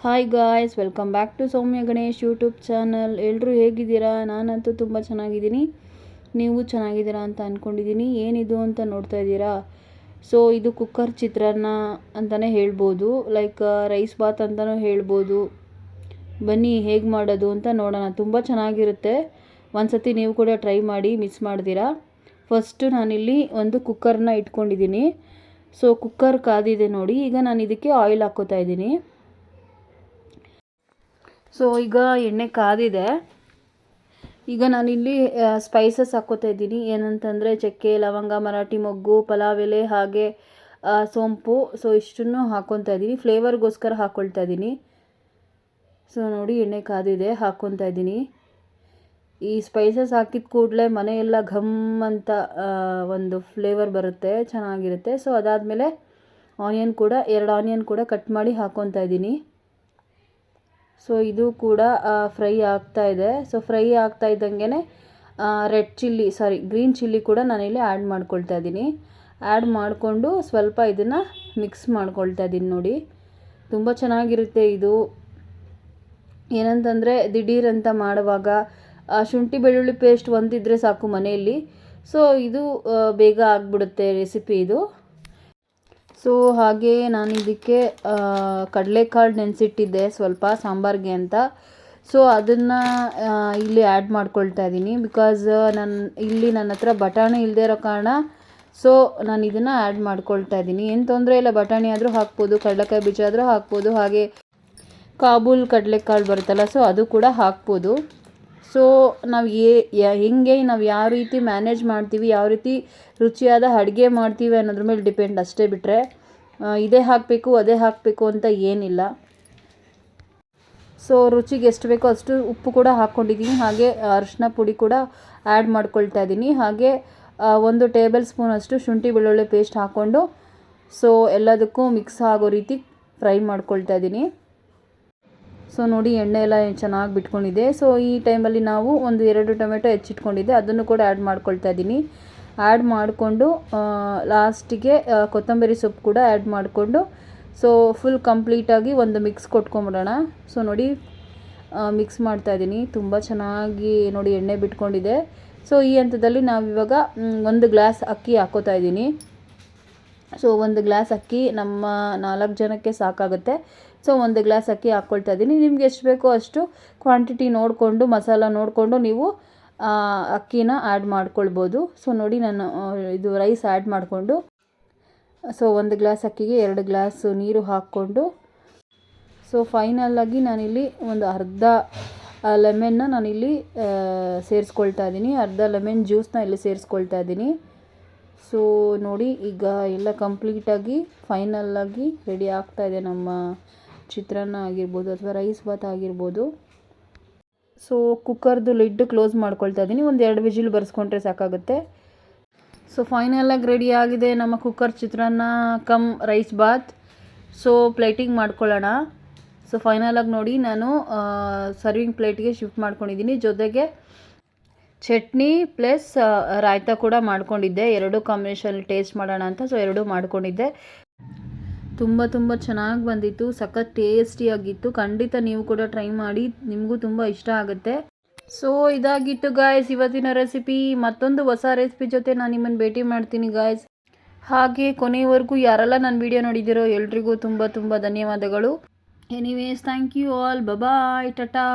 Hi guys, welcome back to Soumya Ganesh YouTube channel. ಎಲ್ಲರೂ ಹೇಗಿದ್ದೀರಾ? ನಾನಂತೂ ತುಂಬ ಚೆನ್ನಾಗಿದ್ದೀನಿ. ನೀವು ಚೆನ್ನಾಗಿದ್ದೀರಾ ಅಂತ ಅಂದ್ಕೊಂಡಿದ್ದೀನಿ. ಏನಿದು ಅಂತ ನೋಡ್ತಾ ಇದ್ದೀರಾ? ಸೊ ಇದು ಕುಕ್ಕರ್ ಚಿತ್ರಾನ್ನ ಅಂತಲೇ ಹೇಳ್ಬೋದು, ಲೈಕ್ ರೈಸ್ ಬಾತ್ ಅಂತಲೂ ಹೇಳ್ಬೋದು. ಬನ್ನಿ ಹೇಗೆ ಮಾಡೋದು ಅಂತ ನೋಡೋಣ. ತುಂಬ ಚೆನ್ನಾಗಿರುತ್ತೆ. ಒಂದು ಸತಿ ನೀವು ಕೂಡ ಟ್ರೈ ಮಾಡಿ, ಮಿಸ್ ಮಾಡ್ತೀರಾ. ಫಸ್ಟು ನಾನಿಲ್ಲಿ ಒಂದು ಕುಕ್ಕರ್ನ ಇಟ್ಕೊಂಡಿದ್ದೀನಿ. ಸೊ ಕುಕ್ಕರ್ ಕಾದಿದೆ ನೋಡಿ. ಈಗ ನಾನು ಇದಕ್ಕೆ ಆಯಿಲ್ ಹಾಕ್ಕೋತಾ ಇದ್ದೀನಿ. ಸೊ ಈಗ ಎಣ್ಣೆ ಕಾದಿದೆ. ಈಗ ನಾನಿಲ್ಲಿ ಸ್ಪೈಸಸ್ ಹಾಕ್ಕೋತಾ ಇದ್ದೀನಿ. ಏನಂತಂದರೆ ಚಕ್ಕೆ, ಲವಂಗ, ಮರಾಠಿ ಮೊಗ್ಗು, ಪಲಾವ್ ಎಲೆ, ಹಾಗೆ ಸೋಂಪು. ಸೊ ಇಷ್ಟನ್ನು ಹಾಕ್ಕೊತಾ ಇದ್ದೀನಿ. ಫ್ಲೇವರ್ಗೋಸ್ಕರ ಹಾಕ್ಕೊಳ್ತಾ ಇದ್ದೀನಿ. ಸೊ ನೋಡಿ, ಎಣ್ಣೆ ಕಾದಿದೆ, ಹಾಕ್ಕೊತಾ ಇದ್ದೀನಿ. ಈ ಸ್ಪೈಸಸ್ ಹಾಕಿದ ಕೂಡಲೇ ಮನೆಯೆಲ್ಲ ಘಮ್ ಅಂತ ಒಂದು ಫ್ಲೇವರ್ ಬರುತ್ತೆ, ಚೆನ್ನಾಗಿರುತ್ತೆ. ಸೊ ಅದಾದಮೇಲೆ ಎರಡು ಆನಿಯನ್ ಕೂಡ ಕಟ್ ಮಾಡಿ ಹಾಕ್ಕೊತಾ ಇದ್ದೀನಿ. ಸೊ ಇದು ಕೂಡ ಫ್ರೈ ಆಗ್ತಾ ಇದೆ. ಸೊ ಫ್ರೈ ಆಗ್ತಾ ಇದ್ದಂಗೆ ಗ್ರೀನ್ ಚಿಲ್ಲಿ ಕೂಡ ನಾನಿಲ್ಲಿ ಆ್ಯಡ್ ಮಾಡ್ಕೊಳ್ತಾ ಇದ್ದೀನಿ. ಆ್ಯಡ್ ಮಾಡಿಕೊಂಡು ಸ್ವಲ್ಪ ಇದನ್ನು ಮಿಕ್ಸ್ ಮಾಡ್ಕೊಳ್ತಾ ಇದ್ದೀನಿ ನೋಡಿ. ತುಂಬ ಚೆನ್ನಾಗಿರುತ್ತೆ ಇದು. ಏನಂತಂದರೆ ದಿಢೀರಂತ ಮಾಡುವಾಗ ಶುಂಠಿ ಬೆಳ್ಳುಳ್ಳಿ ಪೇಸ್ಟ್ ಒಂದಿದ್ರೆ ಸಾಕು ಮನೆಯಲ್ಲಿ. ಸೊ ಇದು ಬೇಗ ಆಗಿಬಿಡುತ್ತೆ ರೆಸಿಪಿ ಇದು. ಸೊ ಹಾಗೆ ನಾನು ಇದಕ್ಕೆ ಕಡಲೆಕಾಳು ನೆನೆಸಿಟ್ಟಿದ್ದೆ ಸ್ವಲ್ಪ ಸಾಂಬಾರಿಗೆ ಅಂತ. ಸೊ ಅದನ್ನು ಇಲ್ಲಿ ಆ್ಯಡ್ ಮಾಡ್ಕೊಳ್ತಾ ಇದ್ದೀನಿ. ಬಿಕಾಸ್ ನನ್ನ ಹತ್ರ ಬಟಾಣಿ ಇಲ್ಲದೆ ಇರೋ ಕಾರಣ ಸೊ ನಾನು ಇದನ್ನು ಆ್ಯಡ್ ಮಾಡ್ಕೊಳ್ತಾ ಇದ್ದೀನಿ. ಏನು ತೊಂದರೆ ಇಲ್ಲ, ಬಟಾಣಿ ಆದರೂ ಹಾಕ್ಬೋದು, ಕಡಲೆಕಾಯಿ ಬೀಜ ಆದರೂ ಹಾಕ್ಬೋದು, ಹಾಗೆ ಕಾಬೂಲ್ ಕಡಲೆಕಾಳು ಬರುತ್ತಲ್ಲ, ಸೊ ಅದು ಕೂಡ ಹಾಕ್ಬೋದು. ಸೊ ನಾವು ನಾವು ಯಾವ ರೀತಿ ಮ್ಯಾನೇಜ್ ಮಾಡ್ತೀವಿ, ಯಾವ ರೀತಿ ರುಚಿಯಾದ ಅಡುಗೆ ಮಾಡ್ತೀವಿ ಅನ್ನೋದ್ರ ಮೇಲೆ ಡಿಪೆಂಡ್ ಅಷ್ಟೇ. ಬಿಟ್ಟರೆ ಇದೇ ಹಾಕಬೇಕು ಅದೇ ಹಾಕಬೇಕು ಅಂತ ಏನಿಲ್ಲ. ಸೊ ರುಚಿಗೆ ಎಷ್ಟು ಬೇಕೋ ಅಷ್ಟು ಉಪ್ಪು ಕೂಡ ಹಾಕ್ಕೊಂಡಿದ್ದೀನಿ. ಹಾಗೆ ಅರಿಶಿನ ಪುಡಿ ಕೂಡ ಆ್ಯಡ್ ಮಾಡ್ಕೊಳ್ತಾ ಇದ್ದೀನಿ. ಹಾಗೆ 1 ಟೇಬಲ್ ಸ್ಪೂನ್ ಅಷ್ಟು ಶುಂಠಿ ಬೆಳ್ಳುಳ್ಳಿ ಪೇಸ್ಟ್ ಹಾಕ್ಕೊಂಡು ಸೊ ಎಲ್ಲದಕ್ಕೂ ಮಿಕ್ಸ್ ಆಗೋ ರೀತಿ ಫ್ರೈ ಮಾಡ್ಕೊಳ್ತಾ ಇದ್ದೀನಿ. ಸೊ ನೋಡಿ, ಎಣ್ಣೆ ಎಲ್ಲ ಚೆನ್ನಾಗಿ ಬಿಟ್ಕೊಂಡಿದೆ. ಸೊ ಈ ಟೈಮಲ್ಲಿ ನಾವು 2 ಟೊಮೆಟೊ ಹೆಚ್ಚಿಟ್ಕೊಂಡಿದ್ದೆ, ಅದನ್ನು ಕೂಡ ಆ್ಯಡ್ ಮಾಡ್ಕೊಳ್ತಾ ಇದ್ದೀನಿ. ಆ್ಯಡ್ ಮಾಡಿಕೊಂಡು ಲಾಸ್ಟಿಗೆ ಕೊತ್ತಂಬರಿ ಸೊಪ್ಪು ಕೂಡ ಆ್ಯಡ್ ಮಾಡಿಕೊಂಡು ಸೊ ಫುಲ್ ಕಂಪ್ಲೀಟಾಗಿ ಒಂದು ಮಿಕ್ಸ್ ಕೊಟ್ಕೊಂಬಿಡೋಣ. ಸೊ ನೋಡಿ, ಮಿಕ್ಸ್ ಮಾಡ್ತಾಯಿದ್ದೀನಿ. ತುಂಬ ಚೆನ್ನಾಗಿ ನೋಡಿ ಎಣ್ಣೆ ಬಿಟ್ಕೊಂಡಿದೆ. ಸೊ ಈ ಹಂತದಲ್ಲಿ ನಾವಿವಾಗ 1 ಗ್ಲಾಸ್ ಅಕ್ಕಿ ಹಾಕ್ಕೋತಾ ಇದ್ದೀನಿ. ಸೊ 1 ಗ್ಲಾಸ್ ಅಕ್ಕಿ ನಮ್ಮ 4 ಜನಕ್ಕೆ ಸಾಕಾಗುತ್ತೆ. ಸೊ 1 ಗ್ಲಾಸ್ ಅಕ್ಕಿ ಹಾಕ್ಕೊಳ್ತಾ ಇದ್ದೀನಿ. ನಿಮ್ಗೆ ಎಷ್ಟು ಬೇಕೋ ಅಷ್ಟು ಕ್ವಾಂಟಿಟಿ ನೋಡಿಕೊಂಡು, ಮಸಾಲ ನೋಡಿಕೊಂಡು ನೀವು ಅಕ್ಕಿನ ಆ್ಯಡ್ ಮಾಡ್ಕೊಳ್ಬೋದು. ಸೊ ನೋಡಿ, ನಾನು ಇದು ರೈಸ್ ಆ್ಯಡ್ ಮಾಡಿಕೊಂಡು ಸೊ 1 ಗ್ಲಾಸ್ ಅಕ್ಕಿಗೆ 2 ಗ್ಲಾಸ್ ನೀರು ಹಾಕ್ಕೊಂಡು ಸೊ ಫೈನಲಾಗಿ ನಾನಿಲ್ಲಿ ಒಂದು ಅರ್ಧ ಲೆಮನ್ನ ನಾನಿಲ್ಲಿ ಸೇರಿಸ್ಕೊಳ್ತಾ ಇದ್ದೀನಿ. ಅರ್ಧ ಲೆಮನ್ ಜ್ಯೂಸನ್ನ ಇಲ್ಲಿ ಸೇರಿಸ್ಕೊಳ್ತಾ ಇದ್ದೀನಿ. ಸೊ ನೋಡಿ, ಈಗ ಎಲ್ಲ ಕಂಪ್ಲೀಟಾಗಿ ಫೈನಲ್ಲಾಗಿ ರೆಡಿ ಆಗ್ತಾ ಇದೆ ನಮ್ಮ ಚಿತ್ರಾನ್ನ ಆಗಿರ್ಬೋದು ಅಥವಾ ರೈಸ್ ಬಾತ್ ಆಗಿರ್ಬೋದು. ಸೊ ಕುಕ್ಕರ್ದು ಲಿಡ್ ಕ್ಲೋಸ್ ಮಾಡ್ಕೊಳ್ತಾ ಇದ್ದೀನಿ. 1-2 ವಿಜಿಲ್ ಬರ್ಸ್ಕೊಂಡ್ರೆ ಸಾಕಾಗುತ್ತೆ. ಸೊ ಫೈನಲಾಗಿ ರೆಡಿ ಆಗಿದೆ ನಮ್ಮ cooker chitranna cum rice bath. So plating ಮಾಡ್ಕೊಳ್ಳೋಣ. ಸೊ ಫೈನಲಾಗಿ ನೋಡಿ, ನಾನು ಸರ್ವಿಂಗ್ ಪ್ಲೇಟ್ಗೆ ಶಿಫ್ಟ್ ಮಾಡ್ಕೊಂಡಿದ್ದೀನಿ. ಜೊತೆಗೆ ಚಟ್ನಿ ಪ್ಲಸ್ ರಾಯ್ತ ಕೂಡ ಮಾಡ್ಕೊಂಡಿದ್ದೆ. 2 ಕಾಂಬಿನೇಷನ್ ಟೇಸ್ಟ್ ಮಾಡೋಣ ಅಂತ ಸೊ 2 ಮಾಡ್ಕೊಂಡಿದ್ದೆ. ತುಂಬ ಚೆನ್ನಾಗಿ ಬಂದಿತ್ತು, ಸಖತ್ ಟೇಸ್ಟಿಯಾಗಿತ್ತು. ಖಂಡಿತ ನೀವು ಕೂಡ ಟ್ರೈ ಮಾಡಿ, ನಿಮಗೂ ತುಂಬ ಇಷ್ಟ ಆಗುತ್ತೆ. ಸೊ ಇದಾಗಿತ್ತು ಗಾಯ್ಸ್ ಇವತ್ತಿನ ರೆಸಿಪಿ. ಮತ್ತೊಂದು ಹೊಸ ರೆಸಿಪಿ ಜೊತೆ ನಾನು ನಿಮ್ಮನ್ನು ಭೇಟಿ ಮಾಡ್ತೀನಿ ಗಾಯ್ಸ್. ಹಾಗೆ ಕೊನೆಯವರೆಗೂ ಯಾರೆಲ್ಲ ನನ್ನ ವಿಡಿಯೋ ನೋಡಿದ್ದೀರೋ ಎಲ್ರಿಗೂ ತುಂಬ ಧನ್ಯವಾದಗಳು. Anyways, thank you all. Bye, Tata.